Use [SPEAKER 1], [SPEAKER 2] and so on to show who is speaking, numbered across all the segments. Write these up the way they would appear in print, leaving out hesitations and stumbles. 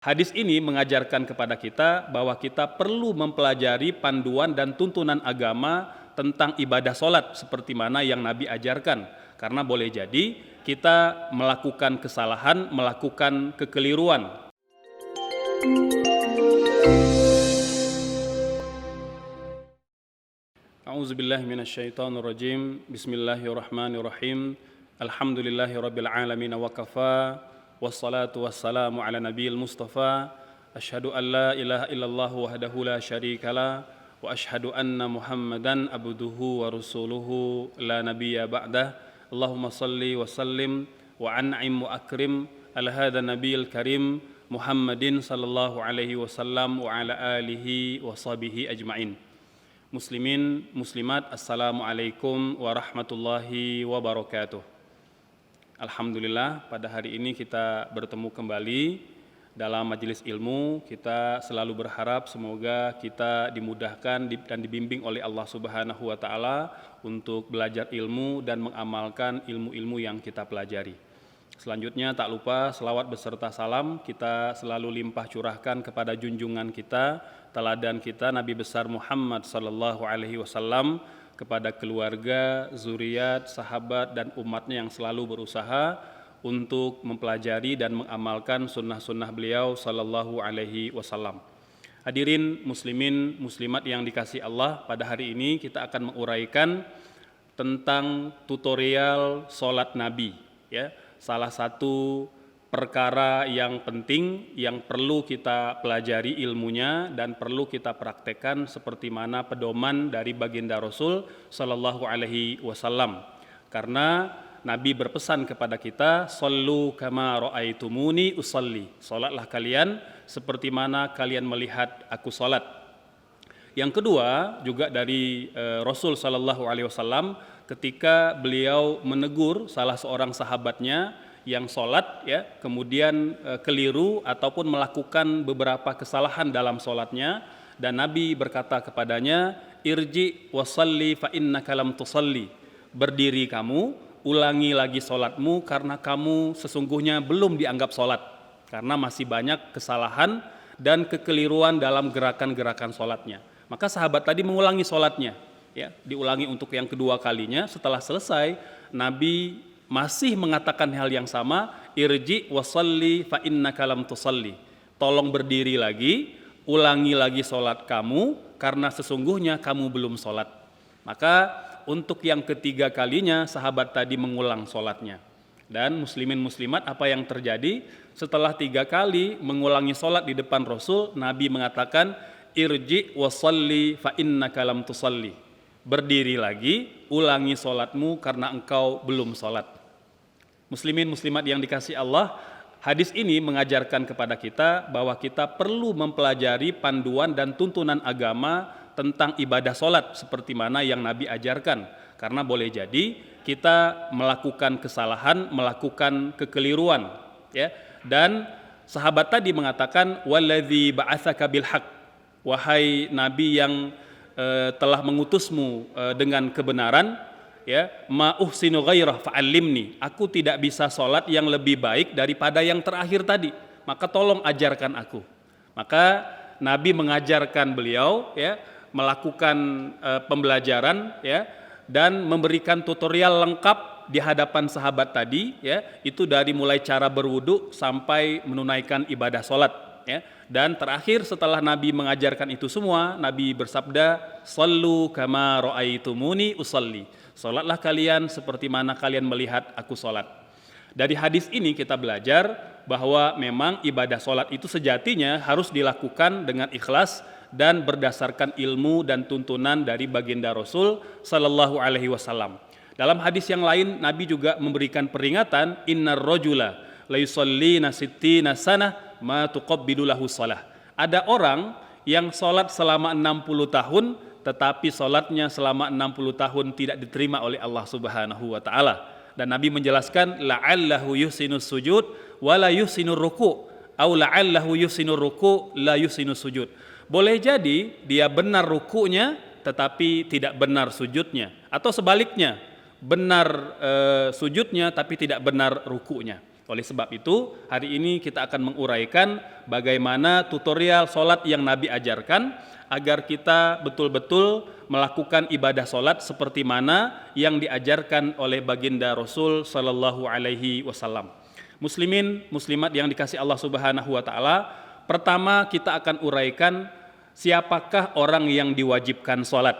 [SPEAKER 1] Hadis ini mengajarkan kepada kita bahwa kita perlu mempelajari panduan dan tuntunan agama tentang ibadah sholat seperti mana yang Nabi ajarkan. Karena boleh jadi kita melakukan kesalahan, melakukan kekeliruan. A'udzubillahi minasyaitonirrajim. Bismillahirrahmanirrahim. Alhamdulillahirabbil alamin wa kafa. Wassalatu wassalamu ala nabiyil mustafa. Asyhadu an la ilaha illallah wahdahu la syarikalah wa asyhadu anna Muhammadan abduhu wa rasuluhu la nabiyya ba'dah. Allahumma salli wa sallim wa an'im wa akrim ala hadha nabiyil karim Muhammadin sallallahu alaihi wasallam wa ala alihi wa sahbihi ajma'in. Muslimin, muslimat, assalamualaikum warahmatullahi wabarakatuh. Alhamdulillah, pada hari ini kita bertemu kembali dalam majelis ilmu. Kita selalu berharap semoga kita dimudahkan dan dibimbing oleh Allah Subhanahu wa Ta'ala untuk belajar ilmu dan mengamalkan ilmu-ilmu yang kita pelajari. Selanjutnya tak lupa selawat beserta salam kita selalu limpah curahkan kepada junjungan kita, teladan kita, Nabi besar Muhammad sallallahu alaihi wasallam, kepada keluarga, zuriat, sahabat, dan umatnya yang selalu berusaha untuk mempelajari dan mengamalkan sunnah-sunnah beliau sallallahu alaihi wasallam. Hadirin muslimin, muslimat yang dikasihi Allah, pada hari ini kita akan menguraikan tentang tutorial sholat Nabi. Ya, salah satu perkara yang penting yang perlu kita pelajari ilmunya dan perlu kita praktekkan seperti mana pedoman dari baginda Rasul sallallahu alaihi wasallam. Karena Nabi berpesan kepada kita, "Shallu kama ra'aitumuni usalli." Salatlah kalian seperti mana kalian melihat aku salat. Yang kedua juga dari Rasul sallallahu alaihi wasallam ketika beliau menegur salah seorang sahabatnya yang sholat, ya, kemudian keliru ataupun melakukan beberapa kesalahan dalam sholatnya, dan Nabi berkata kepadanya, "Irji wasalli fa innaka lam tusalli." Berdiri kamu, ulangi lagi sholatmu karena kamu sesungguhnya belum dianggap sholat, karena masih banyak kesalahan dan kekeliruan dalam gerakan-gerakan sholatnya. Maka sahabat tadi mengulangi sholatnya, ya, diulangi untuk yang kedua kalinya. Setelah selesai, Nabi masih mengatakan hal yang sama, irji wasalli fa innaka lam tusalli. Tolong berdiri lagi, ulangi lagi sholat kamu karena sesungguhnya kamu belum sholat. Maka untuk yang ketiga kalinya sahabat tadi mengulang sholatnya. Dan muslimin muslimat, apa yang terjadi setelah 3 kali mengulangi sholat di depan Rasul, Nabi mengatakan irji wasalli fa innaka lam tusalli. Berdiri lagi, ulangi sholatmu karena engkau belum sholat. Muslimin muslimat yang dikasihi Allah, hadis ini mengajarkan kepada kita bahwa kita perlu mempelajari panduan dan tuntunan agama tentang ibadah sholat seperti mana yang Nabi ajarkan. Karena boleh jadi kita melakukan kesalahan, melakukan kekeliruan, ya. Dan sahabat tadi mengatakan, "Walladzi ba'atsaka bil haqq." Wahai Nabi yang telah mengutusmu dengan kebenaran, ya, ma uhsinu ghairah fa'allimni. Aku tidak bisa sholat yang lebih baik daripada yang terakhir tadi, maka tolong ajarkan aku. Maka Nabi mengajarkan beliau, ya, melakukan pembelajaran, ya, dan memberikan tutorial lengkap di hadapan sahabat tadi, ya, itu dari mulai cara berwudu sampai menunaikan ibadah sholat, ya. Dan terakhir setelah Nabi mengajarkan itu semua, Nabi bersabda, "Shallu kama ra'aitumuni usalli." Salatlah kalian seperti mana kalian melihat aku salat. Dari hadis ini kita belajar bahwa memang ibadah salat itu sejatinya harus dilakukan dengan ikhlas dan berdasarkan ilmu dan tuntunan dari baginda Rasul sallallahu alaihi wasallam. Dalam hadis yang lain Nabi juga memberikan peringatan, "Innar rajula la yusallina sittina sanah ma tuqabbidu lahu shalah." Ada orang yang salat selama 60 tahun tetapi salatnya selama 60 tahun tidak diterima oleh Allah Subhanahu wa Ta'ala. Dan Nabi menjelaskan, la'allahu yuhsinus sujud wa la yuhsinur ruku' au la'allahu yuhsinur ruku' la yuhsinus sujud. Boleh jadi dia benar ruku'nya tetapi tidak benar sujudnya, atau sebaliknya, benar sujudnya tapi tidak benar ruku'nya. Oleh sebab itu, hari ini kita akan menguraikan bagaimana tutorial sholat yang Nabi ajarkan agar kita betul-betul melakukan ibadah sholat seperti mana yang diajarkan oleh baginda Rasul Sallallahu Alaihi Wasallam. Muslimin, muslimat yang dikasihi Allah Subhanahu Wa Taala, pertama kita akan uraikan siapakah orang yang diwajibkan sholat.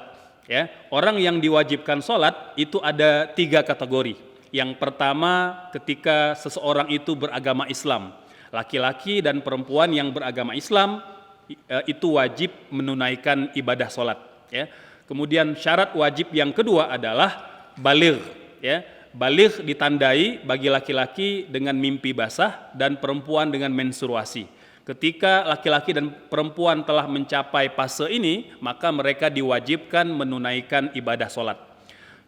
[SPEAKER 1] Ya, orang yang diwajibkan sholat itu ada 3 kategori. Yang pertama, ketika seseorang itu beragama Islam, laki-laki dan perempuan yang beragama Islam itu wajib menunaikan ibadah sholat. Ya. Kemudian syarat wajib yang kedua adalah baligh. Ya. Baligh ditandai bagi laki-laki dengan mimpi basah dan perempuan dengan menstruasi. Ketika laki-laki dan perempuan telah mencapai fase ini, maka mereka diwajibkan menunaikan ibadah sholat.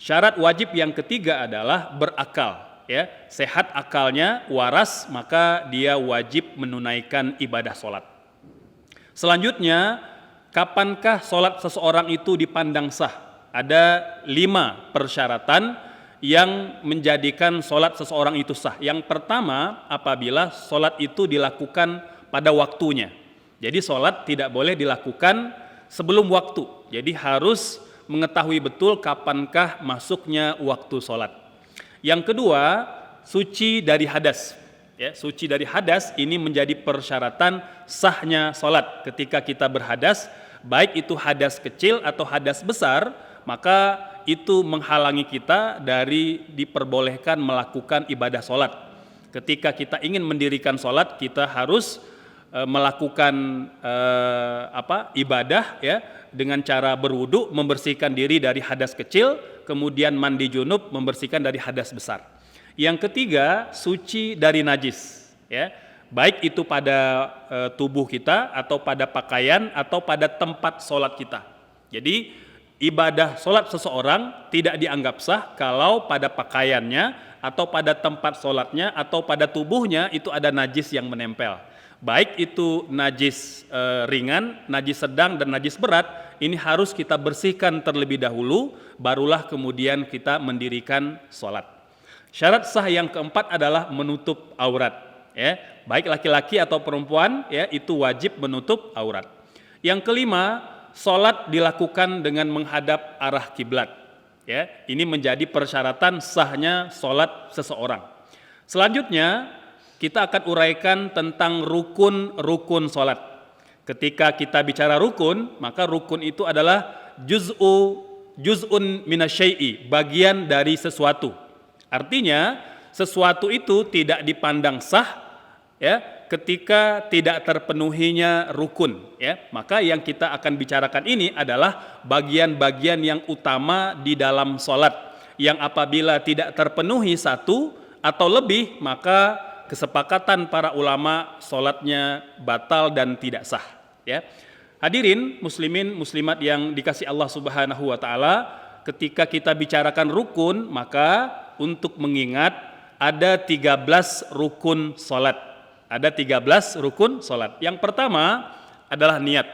[SPEAKER 1] Syarat wajib yang ketiga adalah berakal, ya, sehat akalnya, waras, maka dia wajib menunaikan ibadah sholat. Selanjutnya, kapankah sholat seseorang itu dipandang sah? Ada 5 persyaratan yang menjadikan sholat seseorang itu sah. Yang pertama, apabila sholat itu dilakukan pada waktunya. Jadi sholat tidak boleh dilakukan sebelum waktu. Jadi harus mengetahui betul kapankah masuknya waktu sholat. Yang kedua, suci dari hadas. Ya, suci dari hadas ini menjadi persyaratan sahnya sholat. Ketika kita berhadas, baik itu hadas kecil atau hadas besar, maka itu menghalangi kita dari diperbolehkan melakukan ibadah sholat. Ketika kita ingin mendirikan sholat, kita harus melakukan ibadah, ya, dengan cara berwudu, membersihkan diri dari hadas kecil, kemudian mandi junub, membersihkan dari hadas besar. Yang ketiga, suci dari najis, ya, baik itu pada tubuh kita atau pada pakaian atau pada tempat sholat kita. Jadi ibadah sholat seseorang tidak dianggap sah kalau pada pakaiannya atau pada tempat sholatnya atau pada tubuhnya itu ada najis yang menempel. Baik itu najis ringan, najis sedang, dan najis berat, ini harus kita bersihkan terlebih dahulu, barulah kemudian kita mendirikan sholat. Syarat sah yang keempat adalah menutup aurat. Ya, baik laki-laki atau perempuan, ya, itu wajib menutup aurat. Yang kelima, sholat dilakukan dengan menghadap arah kiblat. Ya, ini menjadi persyaratan sahnya sholat seseorang. Selanjutnya, kita akan uraikan tentang rukun-rukun sholat. Ketika kita bicara rukun, maka rukun itu adalah juz'un minasyai'i, bagian dari sesuatu. Artinya, sesuatu itu tidak dipandang sah, ya, ketika tidak terpenuhinya rukun, ya. Maka yang kita akan bicarakan ini adalah bagian-bagian yang utama di dalam sholat, yang apabila tidak terpenuhi satu atau lebih, maka kesepakatan para ulama sholatnya batal dan tidak sah. Ya. Hadirin muslimin muslimat yang dikasihi Allah Subhanahu Wa Taala, ketika kita bicarakan rukun, maka untuk mengingat ada 13 rukun sholat. Ada 13 rukun sholat. Yang pertama adalah niat.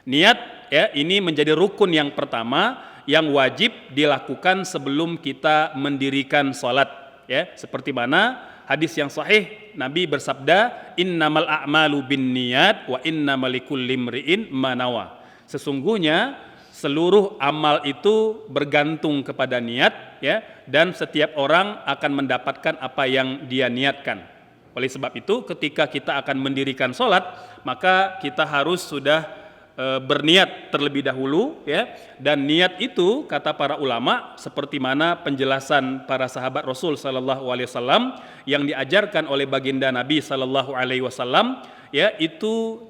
[SPEAKER 1] Niat, ya, ini menjadi rukun yang pertama yang wajib dilakukan sebelum kita mendirikan sholat. Ya, seperti mana hadis yang sahih, Nabi bersabda, innamal a'malu binniyat wa innamal likulli imri'in ma nawa. Sesungguhnya seluruh amal itu bergantung kepada niat, ya, dan setiap orang akan mendapatkan apa yang dia niatkan. Oleh sebab itu, ketika kita akan mendirikan sholat, maka kita harus sudah berniat terlebih dahulu, ya, dan niat itu kata para ulama seperti mana penjelasan para sahabat Rasul Sallallahu Alaihi Wasallam yang diajarkan oleh baginda Nabi Sallallahu Alaihi Wasallam, ya, itu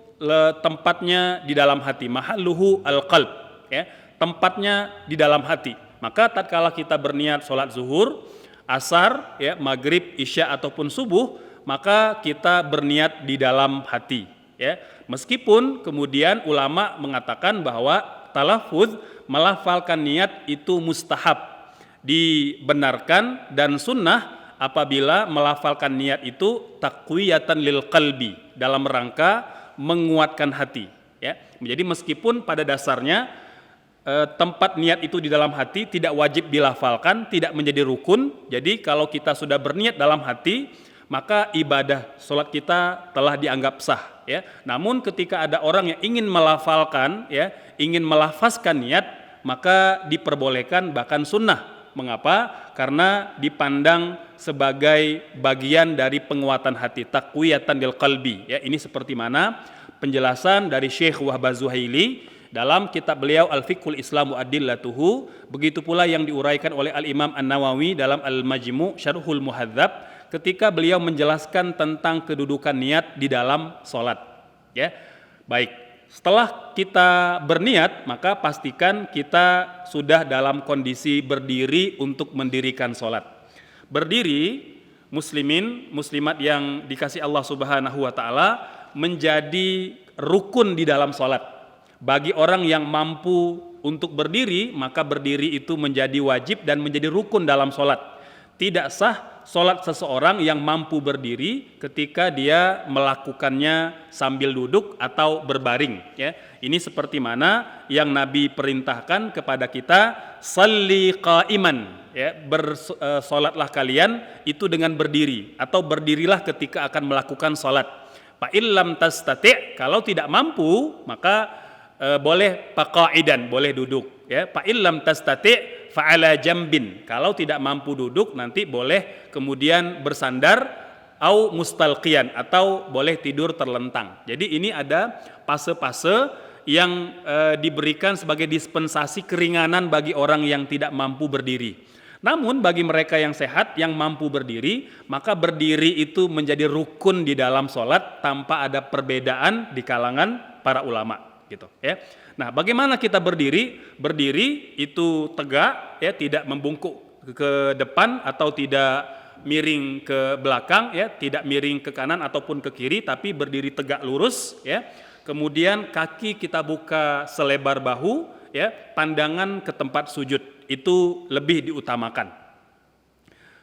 [SPEAKER 1] tempatnya di dalam hati, mahalluhu al-qalb, ya, tempatnya di dalam hati. Maka tatkala kita berniat sholat zuhur, asar, ya, maghrib, isya ataupun subuh, maka kita berniat di dalam hati. Ya, meskipun kemudian ulama mengatakan bahwa talaffuz, melafalkan niat itu mustahab, dibenarkan dan sunnah apabila melafalkan niat itu taqwiyatan lil qalbi, dalam rangka menguatkan hati. Ya, jadi meskipun pada dasarnya tempat niat itu di dalam hati tidak wajib dilafalkan, tidak menjadi rukun. Jadi kalau kita sudah berniat dalam hati, maka ibadah sholat kita telah dianggap sah, ya. Namun ketika ada orang yang ingin melafalkan, ya, ingin melafazkan niat, maka diperbolehkan, bahkan sunnah. Mengapa? Karena dipandang sebagai bagian dari penguatan hati, taqwiyatan lil qalbi, ya. Ini seperti mana penjelasan dari Syekh Wahbah Zuhaili dalam kitab beliau Al-Fiqhul Islamu Adillatuhu, begitu pula yang diuraikan oleh Al-Imam An-Nawawi dalam Al-Majmu' Syarhul Muhadzab ketika beliau menjelaskan tentang kedudukan niat di dalam sholat, ya. Baik. Setelah kita berniat, maka pastikan kita sudah dalam kondisi berdiri untuk mendirikan sholat. Berdiri, muslimin, muslimat yang dikasih Allah Subhanahu wa Ta'ala, menjadi rukun di dalam sholat. Bagi orang yang mampu untuk berdiri, maka berdiri itu menjadi wajib dan menjadi rukun dalam sholat. Tidak sah sholat seseorang yang mampu berdiri ketika dia melakukannya sambil duduk atau berbaring, ya. Ini seperti mana yang Nabi perintahkan kepada kita, salli qa'iman, ya, bersolatlah kalian itu dengan berdiri, atau berdirilah ketika akan melakukan sholat. Fa illam tastati', kalau tidak mampu maka boleh faqa'idan, boleh duduk, ya. Fa illam tastati' fa'ala jambin, kalau tidak mampu duduk nanti boleh kemudian bersandar, au mustalqiyan, atau boleh tidur terlentang. Jadi ini ada fase-fase yang diberikan sebagai dispensasi keringanan bagi orang yang tidak mampu berdiri. Namun bagi mereka yang sehat, yang mampu berdiri, maka berdiri itu menjadi rukun di dalam sholat tanpa ada perbedaan di kalangan para ulama, gitu, ya. Nah, bagaimana kita berdiri? Berdiri itu tegak, ya, tidak membungkuk ke depan atau tidak miring ke belakang, ya, tidak miring ke kanan ataupun ke kiri, tapi berdiri tegak lurus, ya. Kemudian kaki kita buka selebar bahu, ya, pandangan ke tempat sujud, itu lebih diutamakan.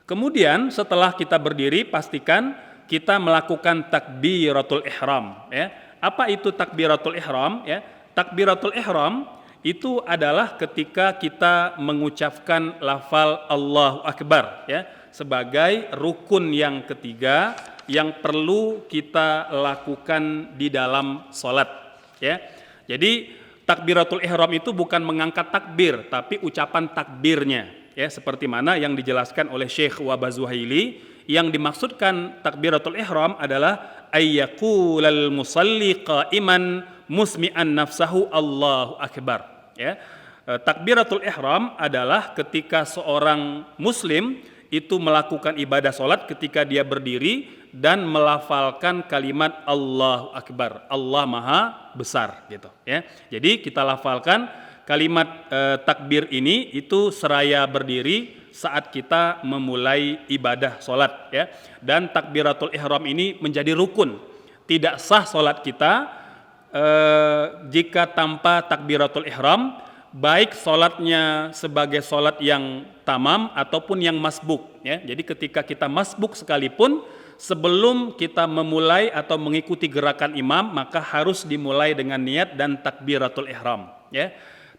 [SPEAKER 1] Kemudian setelah kita berdiri, pastikan kita melakukan takbiratul ihram, ya. Apa itu takbiratul ihram, ya? Takbiratul ihram itu adalah ketika kita mengucapkan lafal Allahu Akbar, ya, sebagai rukun yang ketiga yang perlu kita lakukan di dalam sholat, ya. Jadi takbiratul ihram itu bukan mengangkat takbir, tapi ucapan takbirnya, ya, seperti mana yang dijelaskan oleh Syekh Wahbah Zuhaili. Yang dimaksudkan takbiratul ihram adalah ayyaqulal musalli qa'iman musmi'an nafsahu Allahu Akbar, ya. Takbiratul ihram adalah ketika seorang muslim itu melakukan ibadah sholat ketika dia berdiri dan melafalkan kalimat Allahu Akbar, Allah Maha Besar, gitu, ya. Jadi kita lafalkan kalimat takbir ini itu seraya berdiri saat kita memulai ibadah sholat, ya. Dan takbiratul ihram ini menjadi rukun. Tidak sah sholat kita jika tanpa takbiratul ihram, baik sholatnya sebagai sholat yang tamam ataupun yang masbuk, ya. Jadi ketika kita masbuk sekalipun, sebelum kita memulai atau mengikuti gerakan imam, maka harus dimulai dengan niat dan takbiratul ihram, ya.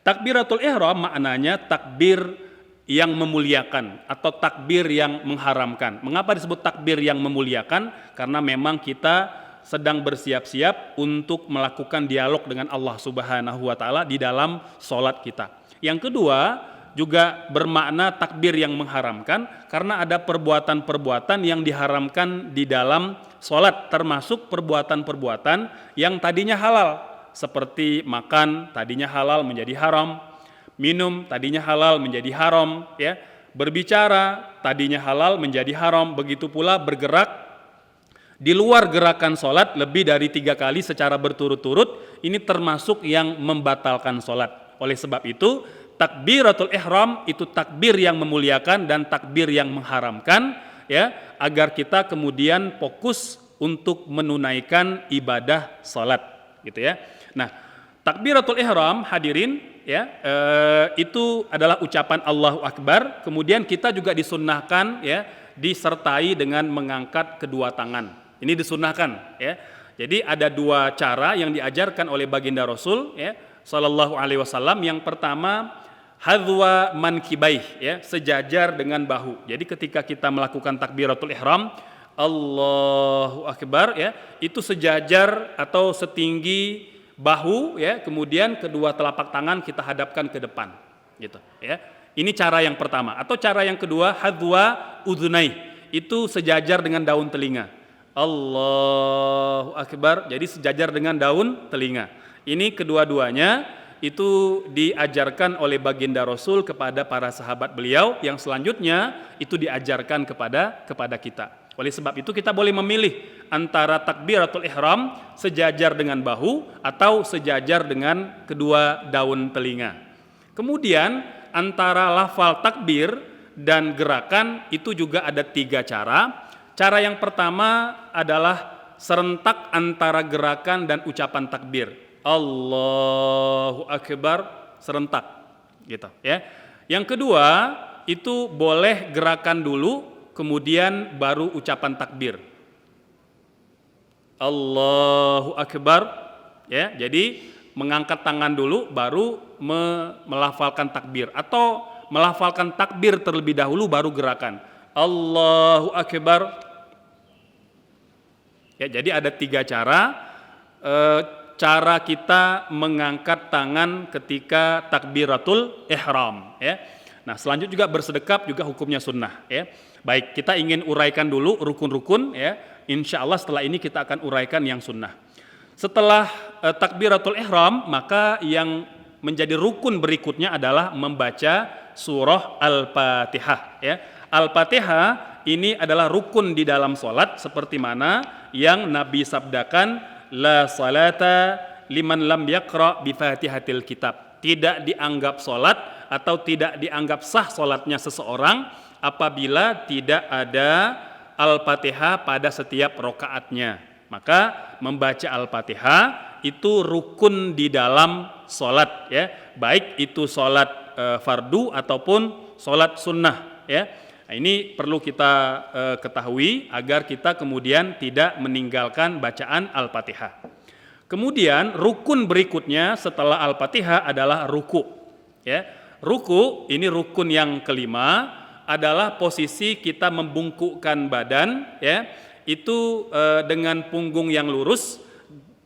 [SPEAKER 1] Takbiratul ihram maknanya takbir yang memuliakan atau takbir yang mengharamkan. Mengapa disebut takbir yang memuliakan? Karena memang kita sedang bersiap-siap untuk melakukan dialog dengan Allah Subhanahu wa Ta'ala di dalam sholat kita. Yang kedua juga bermakna takbir yang mengharamkan, karena ada perbuatan-perbuatan yang diharamkan di dalam sholat, termasuk perbuatan-perbuatan yang tadinya halal, seperti makan tadinya halal menjadi haram, minum tadinya halal menjadi haram, ya. Berbicara tadinya halal menjadi haram, begitu pula bergerak di luar gerakan sholat lebih dari 3 kali secara berturut-turut, ini termasuk yang membatalkan sholat. Oleh sebab itu takbiratul ihram itu takbir yang memuliakan dan takbir yang mengharamkan, ya, agar kita kemudian fokus untuk menunaikan ibadah sholat, gitu, ya. Nah, takbiratul ihram, hadirin, ya, itu adalah ucapan Allahu Akbar. Kemudian kita juga disunnahkan, ya, disertai dengan mengangkat kedua tangan. Ini disunnahkan, ya. Jadi ada 2 cara yang diajarkan oleh baginda Rasul, ya, Sallallahu Alaihi Wasallam. Yang pertama, hadwa mankibaih, ya, sejajar dengan bahu. Jadi ketika kita melakukan takbiratul ihram, Allahu Akbar, ya. Itu sejajar atau setinggi bahu, ya. Kemudian kedua telapak tangan kita hadapkan ke depan, gitu, ya. Ini cara yang pertama. Atau cara yang kedua, hadwa udhunai, itu sejajar dengan daun telinga. Allahu Akbar, jadi sejajar dengan daun telinga. Ini kedua-duanya itu diajarkan oleh baginda Rasul kepada para sahabat beliau, yang selanjutnya itu diajarkan kepada kita. Oleh sebab itu kita boleh memilih antara takbiratul ihram sejajar dengan bahu atau sejajar dengan kedua daun telinga. Kemudian antara lafal takbir dan gerakan itu juga ada 3 cara. Cara yang pertama adalah serentak antara gerakan dan ucapan takbir. Allahu Akbar, serentak, gitu, ya. Yang kedua itu boleh gerakan dulu, kemudian baru ucapan takbir. Allahu Akbar, ya. Jadi mengangkat tangan dulu baru melafalkan takbir, atau melafalkan takbir terlebih dahulu baru gerakan. Allahu Akbar. Ya, jadi ada 3 cara. Cara kita mengangkat tangan ketika takbiratul ihram, ya. Nah, selanjutnya juga bersedekap juga hukumnya sunnah, ya. Baik, kita ingin uraikan dulu rukun-rukun, ya. Insya Allah setelah ini kita akan uraikan yang sunnah. Setelah takbiratul ihram, maka yang menjadi rukun berikutnya adalah membaca surah Al-Fatihah, ya. Al-Fatihah ini adalah rukun di dalam sholat, seperti mana yang Nabi sabdakan, la salata liman lam yaqra bi fatihatil kitab. Tidak dianggap sholat atau tidak dianggap sah sholatnya seseorang apabila tidak ada Al-Fatihah pada setiap rokaatnya. Maka membaca Al-Fatihah itu rukun di dalam sholat, ya. Baik itu sholat fardu ataupun sholat sunnah, ya. Nah, ini perlu kita ketahui agar kita kemudian tidak meninggalkan bacaan Al-Fatihah. Kemudian rukun berikutnya setelah Al-Fatihah adalah ruku, ya. Ruku ini rukun yang kelima, adalah posisi kita membungkukkan badan, ya. Itu dengan punggung yang lurus,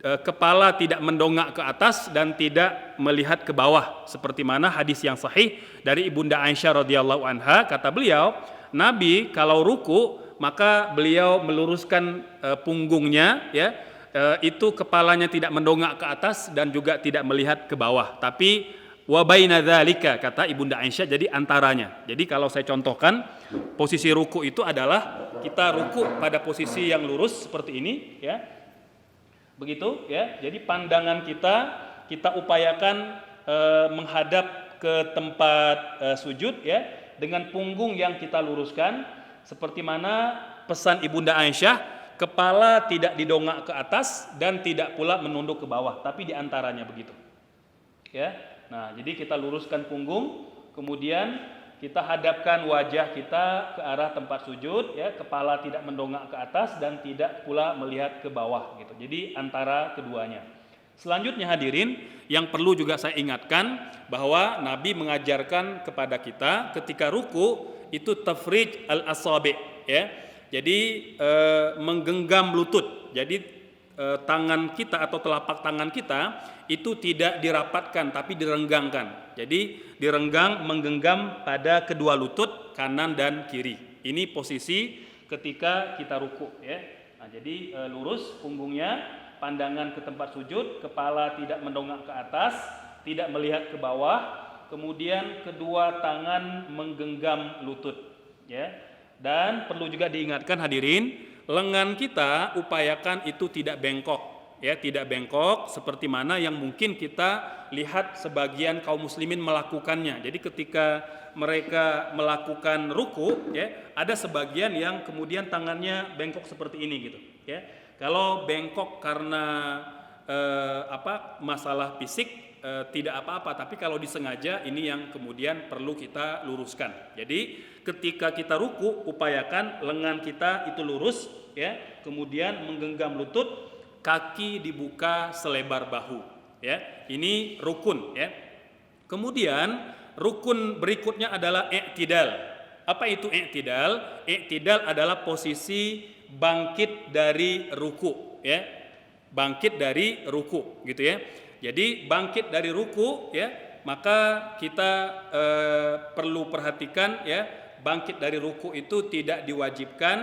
[SPEAKER 1] kepala tidak mendongak ke atas dan tidak melihat ke bawah, seperti mana hadis yang sahih dari Ibunda Aisyah radhiyallahu anha. Kata beliau, Nabi kalau ruku maka beliau meluruskan punggungnya, ya. Itu kepalanya tidak mendongak ke atas dan juga tidak melihat ke bawah, tapi wa baina dzalika, kata Ibunda Aisyah, jadi antaranya. Jadi kalau saya contohkan, posisi ruku itu adalah kita ruku pada posisi yang lurus seperti ini, ya. Begitu, ya. Jadi pandangan kita upayakan menghadap ke tempat sujud, ya, dengan punggung yang kita luruskan, seperti mana pesan Ibunda Aisyah, kepala tidak didongak ke atas dan tidak pula menunduk ke bawah, tapi diantaranya begitu, ya. Nah, jadi kita luruskan punggung, kemudian kita hadapkan wajah kita ke arah tempat sujud, ya, kepala tidak mendongak ke atas dan tidak pula melihat ke bawah, gitu. Jadi antara keduanya. Selanjutnya hadirin, yang perlu juga saya ingatkan bahwa Nabi mengajarkan kepada kita ketika ruku itu tafrij al-asabi, ya. Jadi menggenggam lutut. Jadi tangan kita atau telapak tangan kita itu tidak dirapatkan tapi direnggangkan. Jadi direnggang, menggenggam pada kedua lutut kanan dan kiri. Ini posisi ketika kita ruku, ya. Nah, jadi lurus punggungnya, pandangan ke tempat sujud, kepala tidak mendongak ke atas, tidak melihat ke bawah, kemudian kedua tangan menggenggam lutut, ya. Dan perlu juga diingatkan hadirin, lengan kita upayakan itu tidak bengkok, ya, tidak bengkok seperti mana yang mungkin kita lihat sebagian kaum muslimin melakukannya. Jadi ketika mereka melakukan ruku, ya, ada sebagian yang kemudian tangannya bengkok seperti ini, gitu, ya. Kalau bengkok karena masalah fisik tidak apa-apa, tapi kalau disengaja ini yang kemudian perlu kita luruskan. Jadi ketika kita ruku upayakan lengan kita itu lurus, ya, kemudian menggenggam lutut, kaki dibuka selebar bahu, ya. Ini rukun, ya. Kemudian rukun berikutnya adalah i'tidal. Apa itu i'tidal? I'tidal adalah posisi bangkit dari ruku, ya. Bangkit dari ruku, gitu ya. Jadi bangkit dari ruku, ya, maka kita perlu perhatikan, ya, bangkit dari ruku itu tidak diwajibkan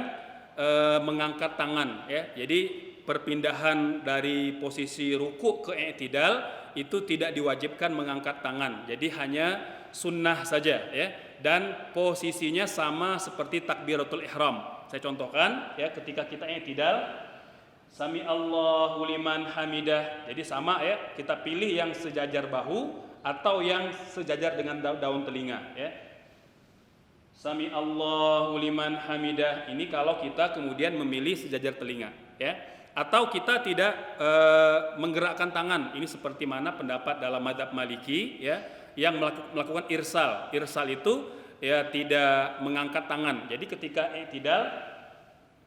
[SPEAKER 1] mengangkat tangan, ya. Jadi perpindahan dari posisi ruku ke i'tidal itu tidak diwajibkan mengangkat tangan. Jadi hanya sunnah saja, ya. Dan posisinya sama seperti takbiratul ihram. Saya contohkan, ya, ketika kita i'tidal, Sami Allahu liman hamidah. Jadi sama, ya, kita pilih yang sejajar bahu atau yang sejajar dengan daun telinga, ya. Sami Allahu liman hamidah. Ini kalau kita kemudian memilih sejajar telinga, ya. Atau kita tidak menggerakkan tangan. Ini seperti mana pendapat dalam mazhab Maliki, ya, yang melakukan irsal. Irsal itu, ya, tidak mengangkat tangan. Jadi ketika i'tidal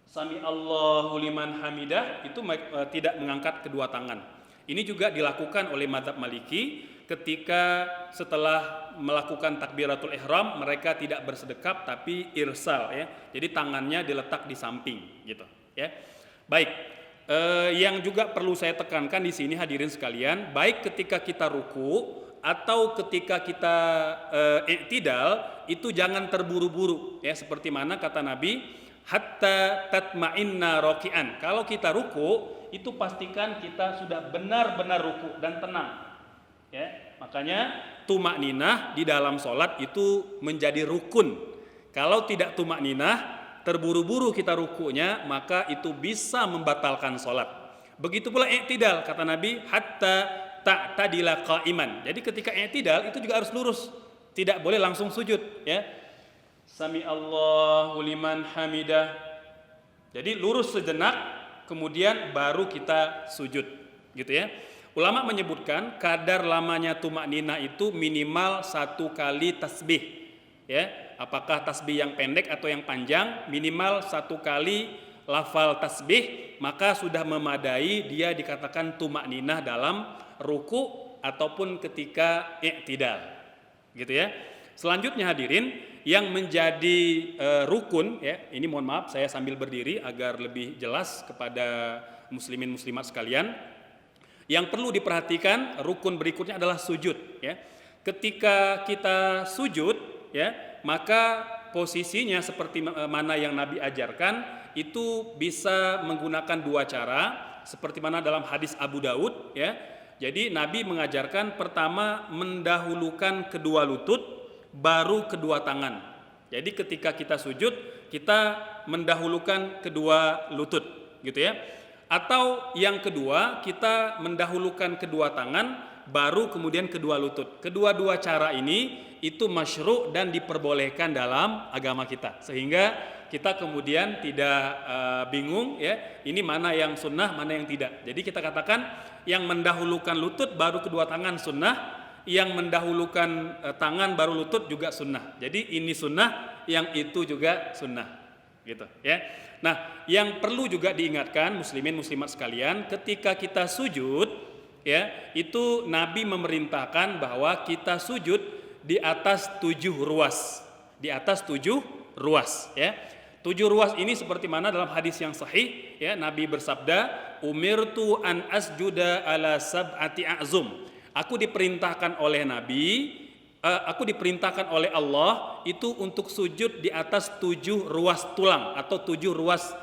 [SPEAKER 1] Sami Allahu liman hamidah itu tidak mengangkat kedua tangan. Ini juga dilakukan oleh mazhab Maliki ketika setelah melakukan takbiratul ihram mereka tidak bersedekap tapi irsal, ya. Jadi tangannya diletak di samping, gitu, ya. Baik, yang juga perlu saya tekankan di sini hadirin sekalian, baik ketika kita ruku atau ketika kita i'tidal itu jangan terburu-buru, ya, seperti mana kata Nabi, hatta tatma'inna roki'an. Kalau kita ruku, itu pastikan kita sudah benar-benar ruku dan tenang, ya. Makanya tumakninah di dalam sholat itu menjadi rukun. Kalau tidak tumakninah, terburu-buru kita rukunya, maka itu bisa membatalkan sholat. Begitu pula i'tidal, kata Nabi, hatta ta'tadila qa'iman. Jadi ketika i'tidal itu juga harus lurus, tidak boleh langsung sujud, ya. Sami Allahu liman hamidah. Jadi lurus sejenak, kemudian baru kita sujud, gitu ya. Ulama menyebutkan kadar lamanya tumakninah itu minimal 1 kali tasbih, ya. Apakah tasbih yang pendek atau yang panjang, minimal 1 kali lafal tasbih, maka sudah memadai dia dikatakan tumakninah dalam ruku ataupun ketika i'tidal, gitu ya. Selanjutnya hadirin, yang menjadi rukun, ya, ini mohon maaf saya sambil berdiri agar lebih jelas kepada muslimin muslimat sekalian. Yang perlu diperhatikan rukun berikutnya adalah sujud, ya. Ketika kita sujud, ya, maka posisinya seperti mana yang Nabi ajarkan itu bisa menggunakan 2 cara, seperti mana dalam hadis Abu Daud, ya. Jadi Nabi mengajarkan pertama mendahulukan kedua lutut baru kedua tangan. Jadi ketika kita sujud, kita mendahulukan kedua lutut, gitu ya. Atau yang kedua, kita mendahulukan kedua tangan baru kemudian kedua lutut. Kedua-dua cara ini itu masyru' dan diperbolehkan dalam agama kita. Sehingga kita kemudian tidak bingung, ya, ini mana yang sunnah, mana yang tidak. Jadi kita katakan yang mendahulukan lutut baru kedua tangan sunnah, yang mendahulukan tangan baru lutut juga sunnah. Jadi ini sunnah, yang itu juga sunnah, gitu, ya. Nah, yang perlu juga diingatkan muslimin muslimat sekalian, ketika kita sujud, ya, itu Nabi memerintahkan bahwa kita sujud di atas 7 ruas, di atas 7 ruas, ya. 7 ruas ini seperti mana dalam hadis yang sahih, ya, Nabi bersabda, umirtu an asjuda ala sab'ati a'zum. Aku diperintahkan oleh Nabi, aku diperintahkan oleh Allah itu untuk sujud di atas 7 ruas tulang atau 7 ruas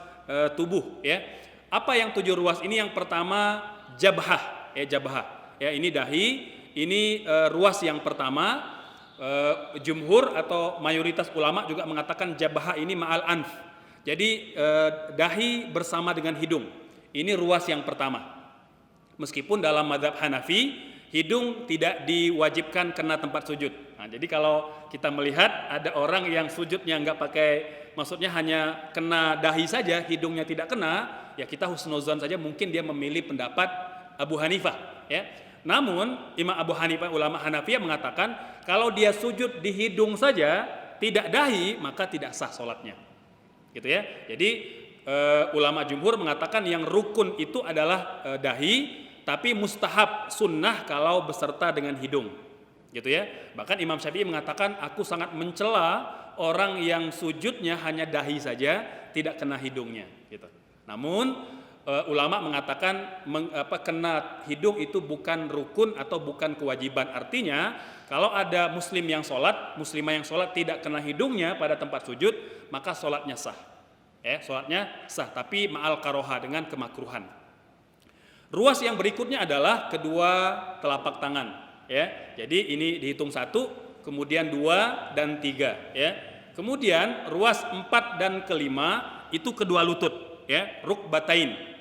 [SPEAKER 1] tubuh, ya. Apa yang 7 ruas ini? Yang pertama jabhah, ya, jabhah, ya, ini dahi, ini ruas yang pertama. Jumhur atau mayoritas ulama juga mengatakan jabhah ini ma'al anf. Jadi dahi bersama dengan hidung. Ini ruas yang pertama. Meskipun dalam mazhab Hanafi hidung tidak diwajibkan kena tempat sujud. Nah, jadi kalau kita melihat ada orang yang sujudnya nggak pakai, maksudnya hanya kena dahi saja, hidungnya tidak kena, ya kita husnuzon saja, mungkin dia memilih pendapat Abu Hanifah, ya. Namun Imam Abu Hanifah, ulama Hanafiyah mengatakan kalau dia sujud di hidung saja tidak dahi, maka tidak sah sholatnya, gitu ya. Jadi ulama jumhur mengatakan yang rukun itu adalah dahi, tapi mustahab sunnah kalau beserta dengan hidung, gitu ya. Bahkan Imam Syafi'i mengatakan aku sangat mencela orang yang sujudnya hanya dahi saja, tidak kena hidungnya, gitu. Namun ulama mengatakan kena hidung itu bukan rukun atau bukan kewajiban. Artinya kalau ada muslim yang sholat, muslimah yang sholat tidak kena hidungnya pada tempat sujud, maka sholatnya sah. Sholatnya sah, tapi ma'al karoha, dengan kemakruhan. Ruas yang berikutnya adalah kedua telapak tangan. Jadi ini dihitung 1, kemudian 2 dan 3. Kemudian ruas 4 dan kelima itu kedua lutut. Rukbatain.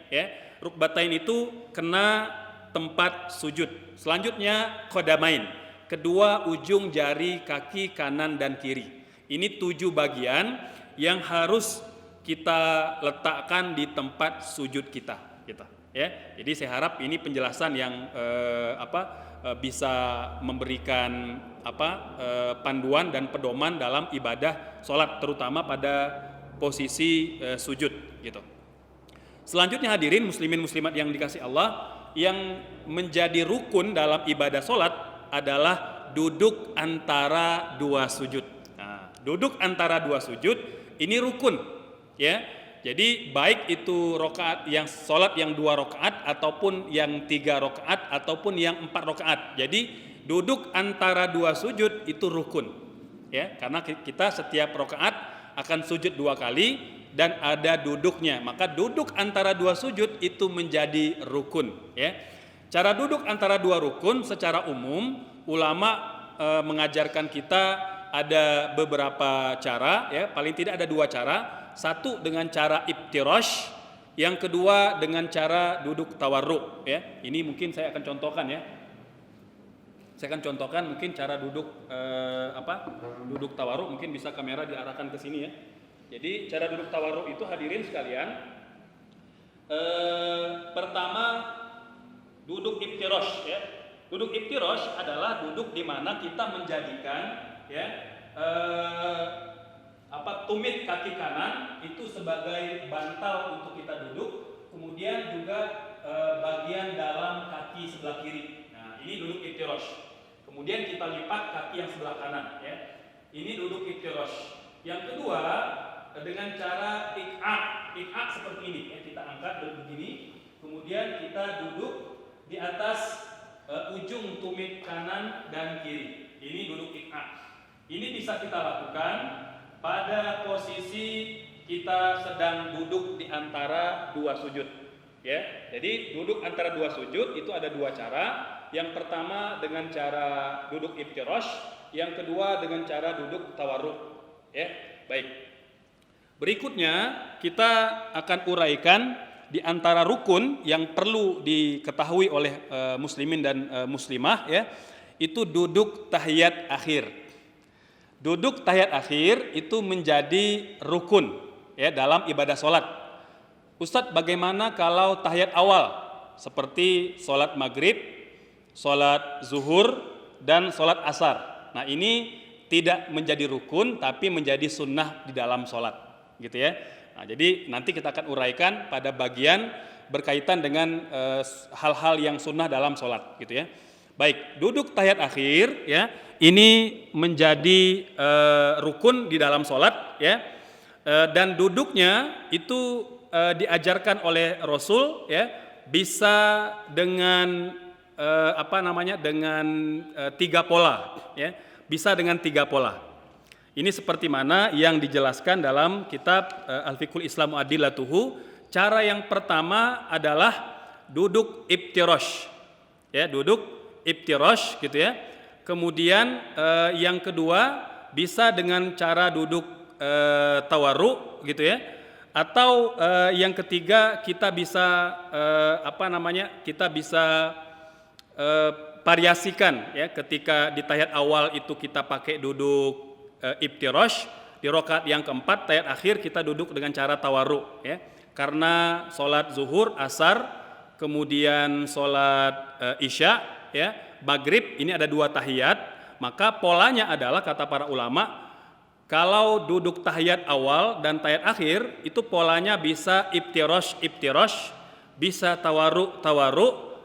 [SPEAKER 1] Rukbatain itu kena tempat sujud. Selanjutnya qadamain, kedua ujung jari kaki kanan dan kiri. Ini 7 bagian yang harus kita letakkan di tempat sujud kita. Jadi saya harap ini penjelasan yang bisa memberikan panduan dan pedoman dalam ibadah sholat, terutama pada posisi sujud gitu. Selanjutnya hadirin muslimin muslimat yang dikasih Allah, yang menjadi rukun dalam ibadah sholat adalah duduk antara dua sujud. Nah, duduk antara dua sujud ini rukun, Jadi baik itu rokaat yang sholat yang 2 rokaat ataupun yang 3 rokaat ataupun yang 4 rokaat. Jadi duduk antara dua sujud itu rukun, karena kita setiap rokaat akan sujud 2 kali dan ada duduknya, maka duduk antara dua sujud itu menjadi rukun. Cara duduk antara dua rukun secara umum ulama mengajarkan kita ada beberapa cara, paling tidak ada 2 cara. Satu dengan cara iftirash, yang kedua dengan cara duduk tawarruk. Ini mungkin saya akan contohkan Saya akan contohkan mungkin cara duduk duduk tawarruk, mungkin bisa kamera diarahkan ke sini Jadi cara duduk tawarruk itu hadirin sekalian, pertama duduk iftirash. Duduk iftirash adalah duduk di mana kita menjadikan tumit kaki kanan itu sebagai bantal untuk kita duduk, kemudian juga bagian dalam kaki sebelah kiri. Nah, ini duduk iftirash. Kemudian kita lipat kaki yang sebelah kanan. Ini duduk iftirash. Yang kedua dengan cara ik'ak seperti ini. Kita angkat begini, kemudian kita duduk di atas ujung tumit kanan dan kiri. Ini duduk ik'ak. Ini bisa kita lakukan pada posisi kita sedang duduk di antara dua sujud. Jadi duduk antara dua sujud itu ada 2 cara. Yang pertama dengan cara duduk iftirash, yang kedua dengan cara duduk tawarruk. Baik. Berikutnya kita akan uraikan di antara rukun yang perlu diketahui oleh muslimin dan muslimah, itu duduk tahiyat akhir. Duduk tahiyat akhir itu menjadi rukun dalam ibadah sholat. Ustadz, bagaimana kalau tahiyat awal seperti sholat maghrib, sholat zuhur, dan sholat asar? Nah, ini tidak menjadi rukun tapi menjadi sunnah di dalam sholat, gitu ya. Nah, jadi nanti kita akan uraikan pada bagian berkaitan dengan hal-hal yang sunnah dalam sholat, gitu ya. Baik, duduk tahiyat akhir, ini menjadi rukun di dalam sholat, dan duduknya itu diajarkan oleh Rasul, bisa dengan dengan 3 pola, bisa dengan 3 pola. Ini seperti mana yang dijelaskan dalam kitab Al-Fiqhul Islamu Adillatuhu. Cara yang pertama adalah duduk iftirash, duduk iftirash, gitu ya. Kemudian yang kedua bisa dengan cara duduk tawarruk, gitu ya. Atau yang ketiga kita bisa kita bisa variasikan, ketika di tahiyat awal itu kita pakai duduk iftirash, di rakaat yang keempat tahiyat akhir kita duduk dengan cara tawarruk, karena sholat zuhur, asar, kemudian sholat isya, maghrib, ini ada 2 tahiyat, maka polanya adalah kata para ulama, kalau duduk tahiyat awal dan tahiyat akhir itu polanya bisa iftirash, bisa tawarruk,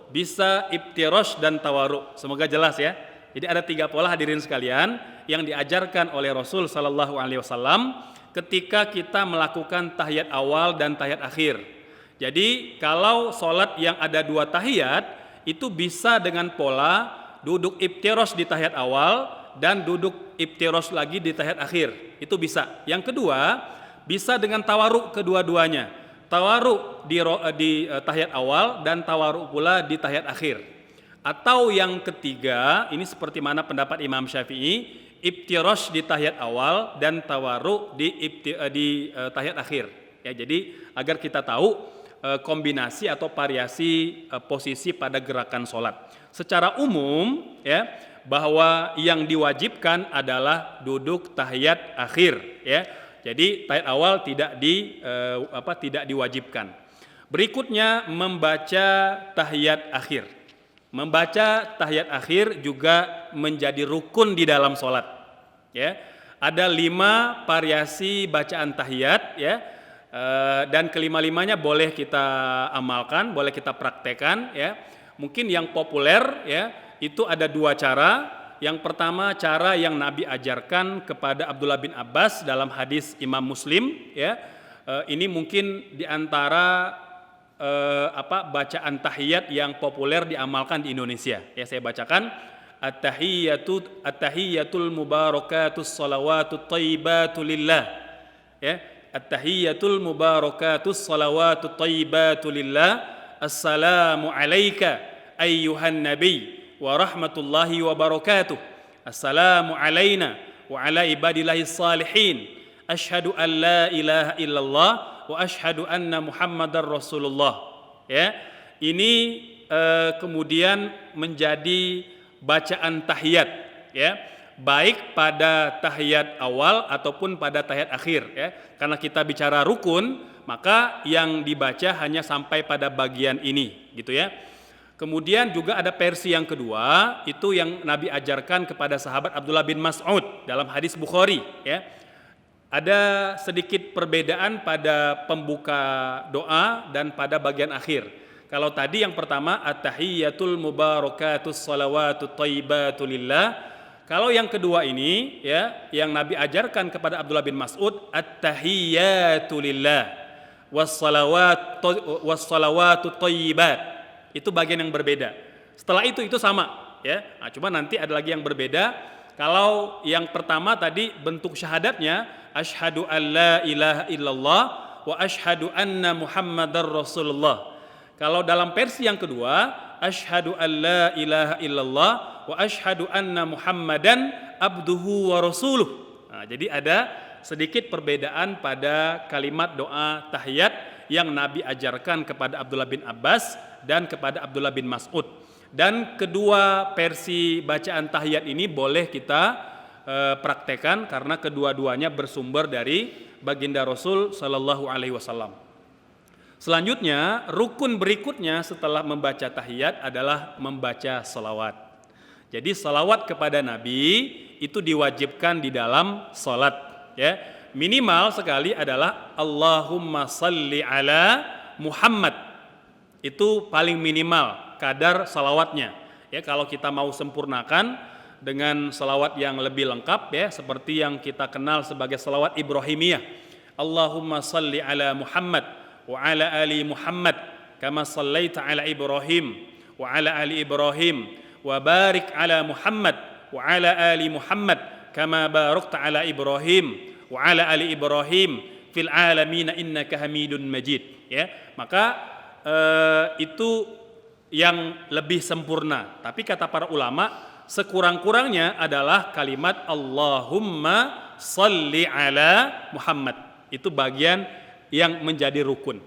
[SPEAKER 1] bisa iftirash dan tawarruk. Semoga jelas ya. Jadi ada 3 pola hadirin sekalian yang diajarkan oleh Rasul sallallahu alaihi wasallam ketika kita melakukan tahiyat awal dan tahiyat akhir. Jadi kalau sholat yang ada 2 tahiyat itu bisa dengan pola duduk iftirosh di tahiyat awal dan duduk iftirosh lagi di tahiyat akhir. Itu bisa. Yang kedua, bisa dengan tawaruk kedua-duanya. Tawaruk di tahiyat awal dan tawaruk pula di tahiyat akhir. Atau yang ketiga, ini seperti mana pendapat Imam Syafi'i, iftirosh di tahiyat awal dan tawaruk di tahiyat akhir. Ya, jadi agar kita tahu kombinasi atau variasi posisi pada gerakan sholat. Secara umum ya, bahwa yang diwajibkan adalah duduk tahiyat akhir ya. Jadi tahiyat awal tidak diwajibkan. Berikutnya membaca tahiyat akhir. Membaca tahiyat akhir juga menjadi rukun di dalam sholat ya. Ada 5 variasi bacaan tahiyat ya. Dan kelima-limanya boleh kita amalkan, boleh kita praktekkan ya. Mungkin yang populer ya, itu ada 2 cara. Yang pertama cara yang Nabi ajarkan kepada Abdullah bin Abbas dalam hadis Imam Muslim ya. Ini mungkin diantara bacaan tahiyat yang populer diamalkan di Indonesia. Ya, saya bacakan at-tahiyyatul mubarakatus shalawatut thayyibatu lillah. Ya. At-tahiyyatul mubarakatus salawatut thayyibatu lillah. Assalamu alayka ayyuhan nabiy wa rahmatullahi wa barakatuh. Assalamu alayna wa ala ibadillahis salihin. Asyhadu an la ilaha illallah wa asyhadu anna Muhammadar Rasulullah. Ya. Ini kemudian menjadi bacaan tahiyat ya. Baik pada tahiyat awal ataupun pada tahiyat akhir ya. Karena kita bicara rukun, maka yang dibaca hanya sampai pada bagian ini gitu ya. Kemudian juga ada versi yang kedua, itu yang Nabi ajarkan kepada sahabat Abdullah bin Mas'ud dalam hadis Bukhari ya. Ada sedikit perbedaan pada pembuka doa dan pada bagian akhir. Kalau tadi yang pertama at-tahiyyatul mubarakatus shalawatut thayyibatu lillah. Kalau yang kedua ini ya, yang Nabi ajarkan kepada Abdullah bin Mas'ud, at-tahiyyatu lillah was-salawatut thayyibat. Itu bagian yang berbeda. Setelah itu sama ya. Nah, cuma nanti ada lagi yang berbeda. Kalau yang pertama tadi bentuk syahadatnya asyhadu an la ilaha illallah wa asyhadu anna Muhammadar Rasulullah. Kalau dalam versi yang kedua asyhadu an la ilaha illallah wa asyhadu anna Muhammadan abduhu wa rasuluh. Nah, jadi ada sedikit perbedaan pada kalimat doa tahiyat yang Nabi ajarkan kepada Abdullah bin Abbas dan kepada Abdullah bin Mas'ud. Dan kedua versi bacaan tahiyat ini boleh kita praktekkan karena kedua-duanya bersumber dari baginda Rasul sallallahu alaihi wasallam. Selanjutnya, rukun berikutnya setelah membaca tahiyat adalah membaca salawat. Jadi salawat kepada Nabi itu diwajibkan di dalam salat ya. Minimal sekali adalah Allahumma salli ala Muhammad. Itu paling minimal kadar salawatnya. Ya, kalau kita mau sempurnakan dengan salawat yang lebih lengkap ya, seperti yang kita kenal sebagai salawat Ibrahimiyah. Allahumma salli ala Muhammad wa ala ali Muhammad kama sallaita ala Ibrahim wa ala ali Ibrahim wa barik ala Muhammad wa ala ali Muhammad kama barakta ala Ibrahim wa ala ali Ibrahim fil alamin innaka Hamidun Majid ya. Maka itu yang lebih sempurna. Tapi kata para ulama, sekurang-kurangnya adalah kalimat Allahumma salli ala Muhammad. Itu bagian yang menjadi rukun.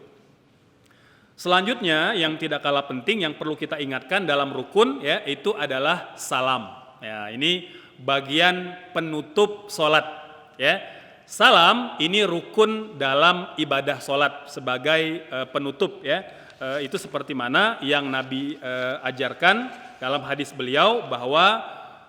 [SPEAKER 1] Selanjutnya yang tidak kalah penting yang perlu kita ingatkan dalam rukun ya, itu adalah salam. Ya, ini bagian penutup salat ya. Salam ini rukun dalam ibadah salat sebagai penutup ya. Itu seperti mana yang Nabi ajarkan dalam hadis beliau bahwa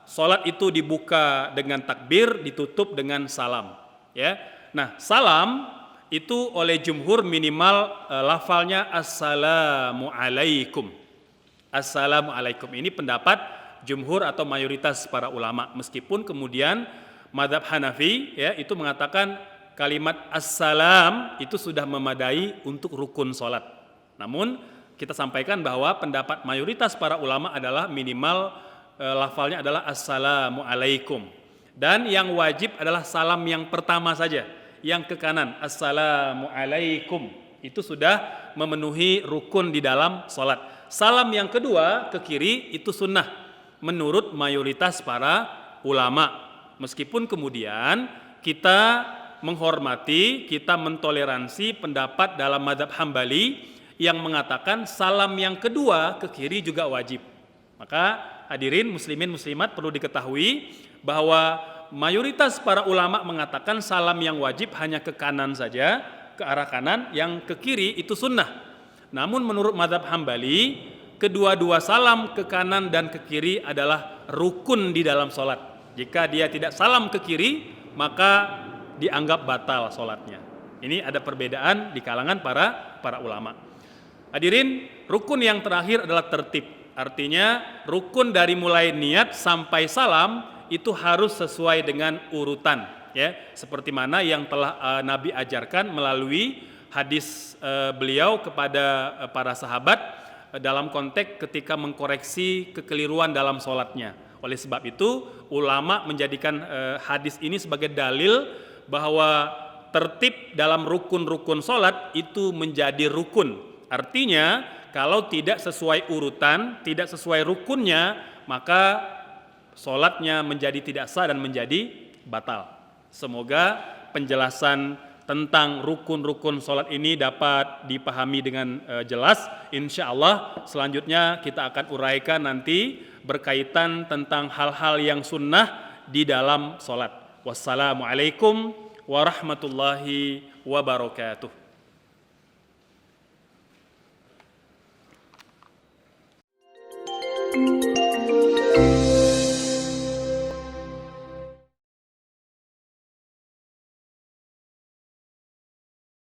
[SPEAKER 1] salat itu dibuka dengan takbir, ditutup dengan salam ya. Nah, salam itu oleh jumhur minimal lafalnya assalamu alaikum. Assalamu alaikum ini pendapat jumhur atau mayoritas para ulama, meskipun kemudian mazhab Hanafi ya itu mengatakan kalimat assalam itu sudah memadai untuk rukun salat Namun kita sampaikan bahwa pendapat mayoritas para ulama adalah minimal lafalnya adalah assalamualaikum. Dan yang wajib adalah salam yang pertama saja, yang ke kanan, assalamualaikum. Itu sudah memenuhi rukun di dalam sholat. Salam yang kedua ke kiri itu sunnah menurut mayoritas para ulama. Meskipun kemudian kita menghormati, kita mentoleransi pendapat dalam mazhab Hambali yang mengatakan salam yang kedua ke kiri juga wajib. Maka hadirin muslimin muslimat perlu diketahui bahwa mayoritas para ulama mengatakan salam yang wajib hanya ke kanan saja, ke arah kanan, yang ke kiri itu sunnah. Namun menurut mazhab Hambali, kedua-dua salam ke kanan dan ke kiri adalah rukun di dalam sholat. Jika dia tidak salam ke kiri, maka dianggap batal sholatnya. Ini ada perbedaan di kalangan para ulama. Hadirin, rukun yang terakhir adalah tertib. Artinya rukun dari mulai niat sampai salam itu harus sesuai dengan urutan, ya, seperti mana yang telah Nabi ajarkan melalui hadis beliau kepada para sahabat dalam konteks ketika mengkoreksi kekeliruan dalam sholatnya. Oleh sebab itu ulama menjadikan hadis ini sebagai dalil bahwa tertib dalam rukun-rukun sholat itu menjadi rukun. Artinya kalau tidak sesuai urutan, tidak sesuai rukunnya, maka sholatnya menjadi tidak sah dan menjadi batal. Semoga penjelasan tentang rukun-rukun sholat ini dapat dipahami dengan jelas. Insya Allah selanjutnya kita akan uraikan nanti berkaitan tentang hal-hal yang sunnah di dalam sholat. Wassalamualaikum warahmatullahi wabarakatuh.